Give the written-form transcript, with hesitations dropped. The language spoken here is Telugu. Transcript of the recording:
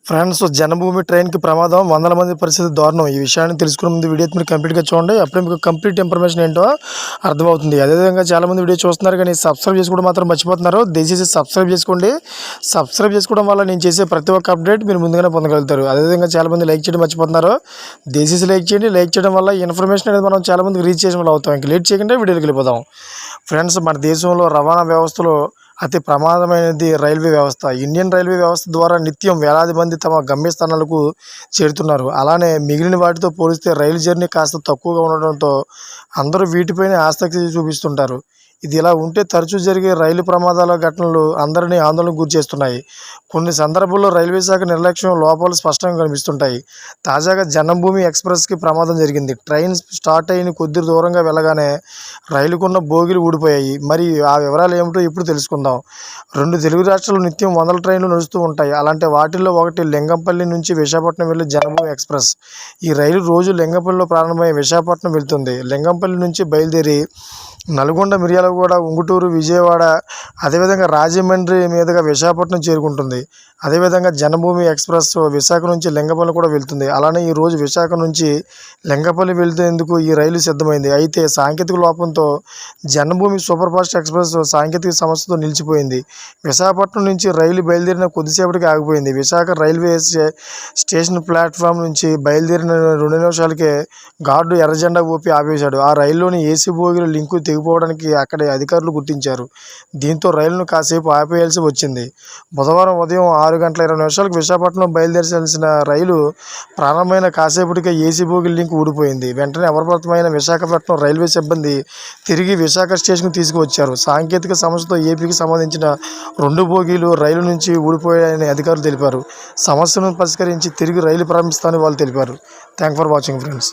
ఫ్రెండ్స్, జనభూమి ట్రైన్‌కి ప్రమాదం, వందల మంది పరిస్థితి దారుణం. ఈ విషయాన్ని తెలుసుకునే ముందు వీడియో మీరు కంప్లీట్‌గా చూడండి. అప్పుడే మీకు కంప్లీట్ ఇన్ఫర్మేషన్ ఏంటో అర్థమవుతుంది. అదేవిధంగా చాలామంది వీడియో చూస్తున్నారు కానీ సబ్స్క్రైబ్ చేసుకోవడం మాత్రం మర్చిపోతున్నారు. దయచేసి సబ్స్క్రైబ్ చేసుకోండి. సబ్స్క్రైబ్ చేసుకోవడం వల్ల నేను చేసే ప్రతి ఒక్క అప్డేట్ మీరు ముందుగానే పొందగలుగుతారు. అదేవిధంగా చాలామంది లైక్ చేయడం మర్చిపోతున్నారు. దయచేసి లైక్ చేయండి. లైక్ చేయడం వల్ల ఈ ఇన్ఫర్మేషన్ అనేది మనం చాలామందికి రీచ్ చేసిన వాళ్ళు అవుతాం. ఇంక లేట్ చేయకుండా వీడియోకి వెళ్ళిపోదాం. ఫ్రెండ్స్, మన దేశంలో రవాణా వ్యవస్థలో అతి ప్రమాదమైనది రైల్వే వ్యవస్థ. ఇండియన్ రైల్వే వ్యవస్థ ద్వారా నిత్యం వేలాది మంది తమ గమ్యస్థానాలకు చేరుతున్నారు. అలానే మిగిలిన వాటితో పోలిస్తే రైలు జర్నీ కాస్త తక్కువగా ఉండడంతో అందరూ వీటిపైనే ఆసక్తి చూపిస్తుంటారు. ఇది ఇలా ఉంటే తరచూ జరిగే రైలు ప్రమాదాల ఘటనలు అందరినీ ఆందోళనకు గురిచేస్తున్నాయి. కొన్ని సందర్భాల్లో రైల్వే శాఖ నిర్లక్ష్యం, లోపాలు స్పష్టంగా కనిపిస్తుంటాయి. తాజాగా జన్మభూమి ఎక్స్ప్రెస్కి ప్రమాదం జరిగింది. ట్రైన్ స్టార్ట్ అయిన కొద్ది దూరంగా వెళ్ళగానే రైలుకున్న బోగీలు ఊడిపోయాయి. మరి ఆ వివరాలు ఏమిటో ఇప్పుడు తెలుసుకుందాం. 2 తెలుగు రాష్ట్రాల్లో నిత్యం వందల ట్రైన్లు నడుస్తూ ఉంటాయి. అలాంటి వాటిల్లో ఒకటి లింగంపల్లి నుంచి విశాఖపట్నం వెళ్లే జన్మభూమి ఎక్స్ప్రెస్. ఈ రైలు రోజు లింగంపల్లిలో ప్రారంభమై విశాఖపట్నం వెళ్తుంది. లింగంపల్లి నుంచి బయలుదేరి నల్గొండ, మిర్యాలగూడ, ఉంగుటూరు, విజయవాడ, అదేవిధంగా రాజమండ్రి మీదుగా విశాఖపట్నం చేరుకుంటుంది. అదేవిధంగా జన్మభూమి ఎక్స్ప్రెస్ విశాఖ నుంచి లింగంపల్లి కూడా వెళ్తుంది. అలానే ఈరోజు విశాఖ నుంచి లింగంపల్లి వెళ్తేందుకు ఈ రైలు సిద్ధమైంది. అయితే సాంకేతిక లోపంతో జన్మభూమి సూపర్ ఫాస్ట్ ఎక్స్ప్రెస్ సాంకేతిక సమస్యతో నిలిచిపోయింది. విశాఖపట్నం నుంచి రైలు బయలుదేరిన కొద్దిసేపటికి ఆగిపోయింది. విశాఖ రైల్వే స్టేషన్ ప్లాట్ఫామ్ నుంచి బయలుదేరిన 2 నిమిషాలకే గార్డు ఎర్రజెండా ఊపి ఆపేశాడు. ఆ రైల్లోని ఏసీ బోగీల లింకు తెగిపోవడానికి అక్కడి అధికారులు గుర్తించారు. దీంతో రైలును కాసేపు ఆపేయాల్సి వచ్చింది. బుధవారం ఉదయం 6:20 విశాఖపట్నం బయలుదేరాల్సిన రైలు ప్రారంభమైన కాసేపటికే ఏసీ బోగీల లింక్ ఊడిపోయింది. వెంటనే అప్రమత్తమైన విశాఖపట్నం రైల్వే సిబ్బంది తిరిగి విశాఖ స్టేషన్కు తీసుకువచ్చారు. సాంకేతిక సమస్యతో ఏపీకి సంబంధించిన 2 బోగీలు రైలు నుంచి ఊడిపోయాయని అధికారులు తెలిపారు. సమస్యను పరిష్కరించి తిరిగి రైలు ప్రారంభిస్తామని వాళ్ళు తెలిపారు. Thank for watching friends.